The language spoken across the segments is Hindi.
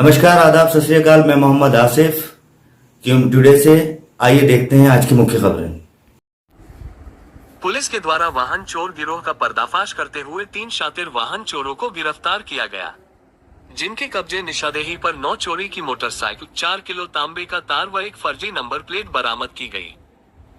नमस्कार, आदाब, सत श्री अकाल। मैं मोहम्मद आसिफ क्यूम टुडे से। आइए देखते हैं आज की मुख्य खबरें। पुलिस के द्वारा वाहन चोर गिरोह का पर्दाफाश करते हुए 3 शातिर वाहन चोरों को गिरफ्तार किया गया, जिनके कब्जे निशादेही पर 9 चोरी की मोटरसाइकिल, 4 किलो तांबे का तार व एक फर्जी नंबर प्लेट बरामद की गई।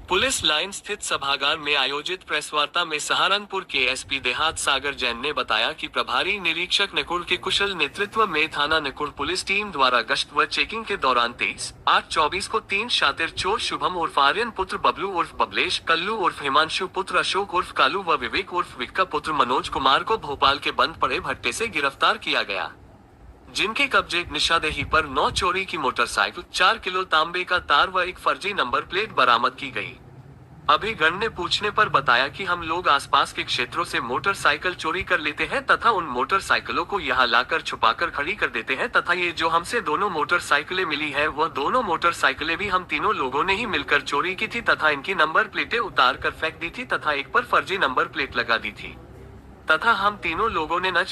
पुलिस लाइन स्थित सभागार में आयोजित प्रेस वार्ता में सहारनपुर के एसपी देहात सागर जैन ने बताया कि प्रभारी निरीक्षक निकुल के कुशल नेतृत्व में थाना निकुल पुलिस टीम द्वारा गश्त व चेकिंग के दौरान 23/8/24 को 3 शातिर चोर शुभम उर्फ आर्यन पुत्र बबलू उर्फ बबलेश, कल्लू उर्फ हिमांशु पुत्र अशोक उर्फ कालू व विवेक उर्फ विक्का पुत्र मनोज कुमार को भोपाल के बंद पड़े भट्टे से गिरफ्तार किया गया, जिनके कब्जे निशादेही पर 9 चोरी की मोटरसाइकिल, 4 किलो तांबे का तार व एक फर्जी नंबर प्लेट बरामद की गई। अभिगण ने पूछने पर बताया कि हम लोग आसपास के क्षेत्रों से मोटरसाइकिल चोरी कर लेते हैं तथा उन मोटरसाइकिलों को यहाँ लाकर छुपाकर खड़ी कर देते हैं तथा ये जो हमसे दोनों मोटरसाइकिलें मिली है वह दोनों मोटरसाइकिलें भी हम तीनों लोगों ने ही मिलकर चोरी की थी तथा इनकी नंबर प्लेटें उतार कर फेंक दी थी तथा एक पर फर्जी नंबर प्लेट लगा दी थी तथा हम तीनों लोगों ने नच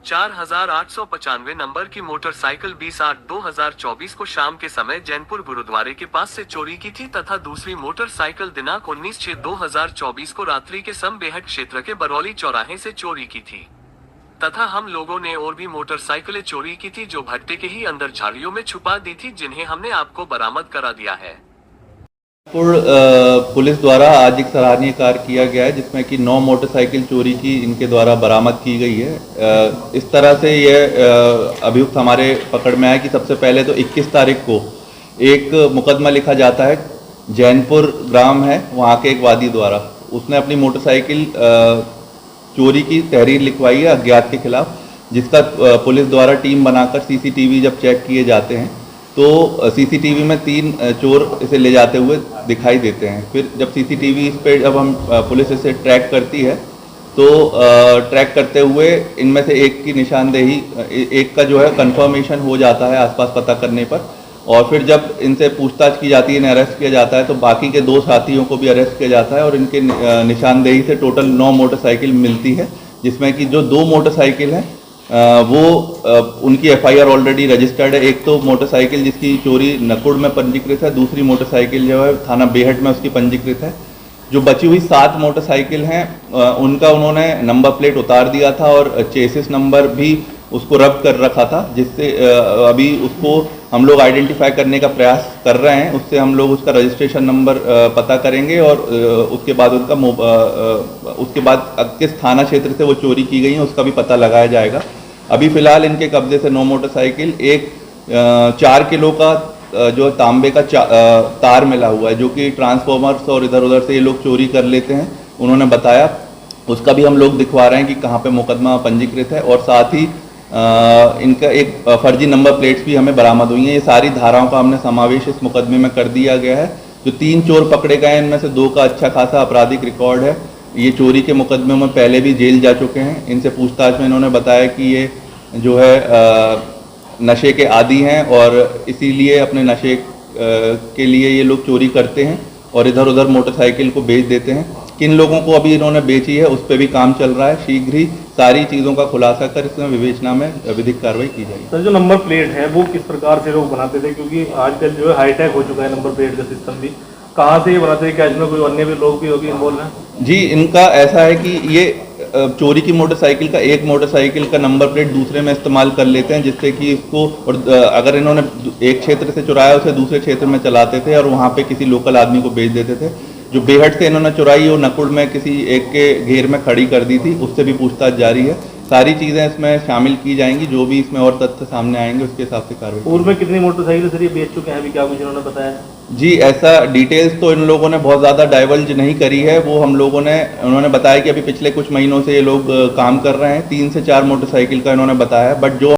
11,4895 नंबर की मोटरसाइकिल 20/8/2024 को शाम के समय जैनपुर गुरुद्वारे के पास से चोरी की थी तथा दूसरी मोटरसाइकिल दिनांक 19/6/2024 को रात्रि के सम बेहट क्षेत्र के बरौली चौराहे से चोरी की थी तथा हम लोगों ने और भी मोटरसाइकिलें चोरी की थी जो भट्टे के ही अंदर झाड़ियों में छुपा दी थी, जिन्हें हमने आपको बरामद करा दिया है। पुलिस द्वारा आज एक सराहनीय कार्य किया गया है जिसमें कि 9 मोटरसाइकिल चोरी की इनके द्वारा बरामद की गई है। इस तरह से यह अभियुक्त हमारे पकड़ में आया कि सबसे पहले तो 21 तारीख को एक मुकदमा लिखा जाता है, जैनपुर ग्राम है वहाँ के एक वादी द्वारा, उसने अपनी मोटरसाइकिल चोरी की तहरीर लिखवाई है अज्ञात के खिलाफ, जिसका पुलिस द्वारा टीम बनाकर सीसीटीवी जब चेक किए जाते हैं तो सीसीटीवी में 3 चोर इसे ले जाते हुए दिखाई देते हैं। फिर जब सीसीटीवी इस पे जब हम पुलिस इसे ट्रैक करती है तो ट्रैक करते हुए इनमें से एक की निशानदेही, एक का जो है कंफर्मेशन हो जाता है आसपास पता करने पर, और फिर जब इनसे पूछताछ की जाती है, इन्हें अरेस्ट किया जाता है तो बाकी के 2 साथियों को भी अरेस्ट किया जाता है और इनके निशानदेही से टोटल 9 मोटरसाइकिल मिलती है, जिसमें कि जो 2 मोटरसाइकिल हैं वो उनकी एफआईआर ऑलरेडी रजिस्टर्ड है। एक तो मोटरसाइकिल जिसकी चोरी नकुड़ में पंजीकृत है, दूसरी मोटरसाइकिल जो है थाना बेहट में उसकी पंजीकृत है। जो बची हुई 7 मोटरसाइकिल हैं उनका उन्होंने नंबर प्लेट उतार दिया था और चेसिस नंबर भी उसको रब कर रखा था, जिससे अभी उसको हम लोग आइडेंटिफाई करने का प्रयास कर रहे हैं। उससे हम लोग उसका रजिस्ट्रेशन नंबर पता करेंगे और उसके बाद किस थाना क्षेत्र से वो चोरी की गई है उसका भी पता लगाया जाएगा। अभी फिलहाल इनके कब्जे से 9 मोटरसाइकिल, एक 4 किलो का जो तांबे का तार मिला हुआ है, जो कि ट्रांसफॉर्मर्स और इधर उधर से ये लोग चोरी कर लेते हैं, उन्होंने बताया। उसका भी हम लोग दिखवा रहे हैं कि कहाँ पे मुकदमा पंजीकृत है, और साथ ही इनका एक फर्जी नंबर प्लेट्स भी हमें बरामद हुई हैं। ये सारी धाराओं का हमने समावेश इस मुकदमे में कर दिया गया है। जो 3 चोर पकड़े गए हैं इनमें से 2 का अच्छा खासा आपराधिक रिकॉर्ड है, ये चोरी के मुकदमे में पहले भी जेल जा चुके हैं। इनसे पूछताछ में इन्होंने बताया कि ये जो है नशे के आदी हैं और इसीलिए अपने नशे के लिए ये लोग चोरी करते हैं और इधर उधर मोटरसाइकिल को बेच देते हैं। किन लोगों को अभी इन्होंने बेची है उस पर भी काम चल रहा है। शीघ्र ही सारी चीज़ों का खुलासा कर इसमें विवेचना में विधिक कार्रवाई की जाएगी। सर, जो नंबर प्लेट है वो किस प्रकार से लोग बनाते थे, क्योंकि आजकल जो है हाईटेक हो चुका है नंबर प्लेट का सिस्टम भी, कहाँ से ये बनाते हैं? क्या इसमें कोई अन्य भी लोग भी होगी इन्वॉल्व हैं? जी, इनका ऐसा है कि ये चोरी की मोटरसाइकिल का एक मोटरसाइकिल का नंबर प्लेट दूसरे में इस्तेमाल कर लेते हैं, जिससे कि इसको, और अगर इन्होंने एक क्षेत्र से चुराया उसे दूसरे क्षेत्र में चलाते थे और वहाँ पे किसी लोकल आदमी को बेच देते थे। जो बेहट से इन्होंने चुराई वो नकुड़ में किसी एक के घेर में खड़ी कर दी थी, उससे भी पूछताछ जारी है। सारी चीज़ें इसमें शामिल की जाएंगी, जो भी इसमें और तथ्य सामने आएंगे उसके हिसाब से कार्रवाई। पूर्व में कितनी मोटरसाइकिल सर ये बेच चुके हैं, अभी क्या कुछ इन्होंने बताया? जी, ऐसा डिटेल्स तो इन लोगों ने बहुत ज़्यादा डाइवल्ज नहीं करी है। वो हम लोगों ने, उन्होंने बताया कि अभी पिछले कुछ महीनों से ये लोग काम कर रहे हैं। 3 से 4 मोटरसाइकिल का इन्होंने बताया, बट जो